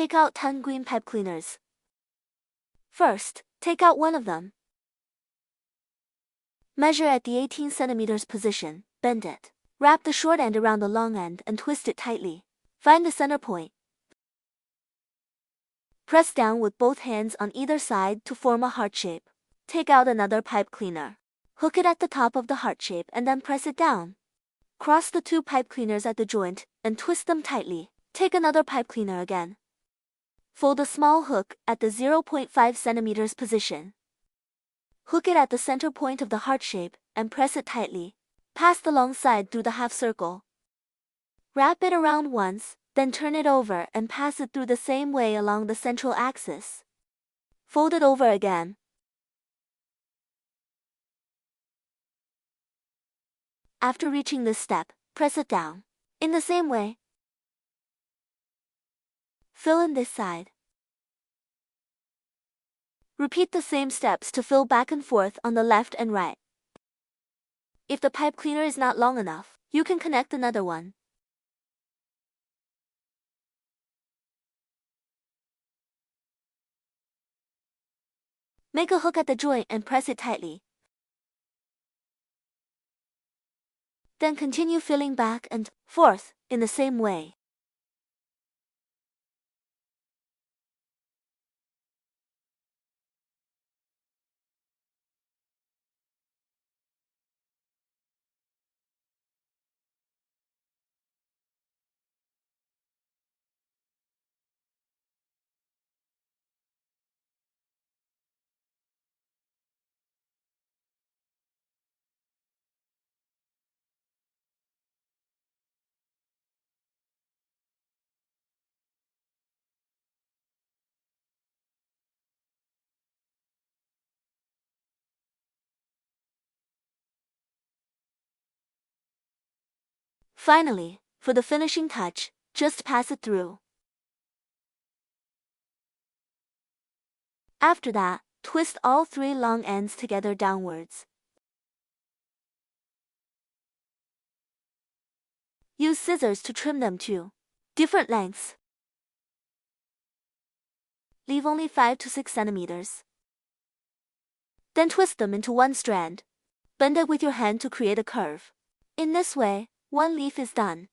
take out 10 green pipe cleaners. First, take out one of them. Measure at the 18 centimeters position, bend it. Wrap the short end around the long end and twist it tightly. Find the center point. Press down with both hands on either side to form a heart shape. Take out another pipe cleaner. Hook it at the top of the heart shape and then press it down. Cross the 2 pipe cleaners at the joint and twist them tightly. Take another pipe cleaner again. Fold a small hook at the 0.5 centimeters position. Hook it at the center point of the heart shape and press it tightly. Pass the long side through the half circle. Wrap it around once, then turn it over and pass it through the same way along the central axis. Fold it over again. After reaching this step, press it down. In the same way, fill in this side. Repeat the same steps to fill back and forth on the left and right. If the pipe cleaner is not long enough, you can connect another one. Make a hook at the joint and press it tightly. Then continue filling back and forth in the same way. Finally, for the finishing touch, just pass it through. After that, twist all 3 long ends together downwards. Use scissors to trim them to different lengths. Leave only 5 to 6 centimeters. Then twist them into one strand. Bend it with your hand to create a curve. In this way, one leaf is done.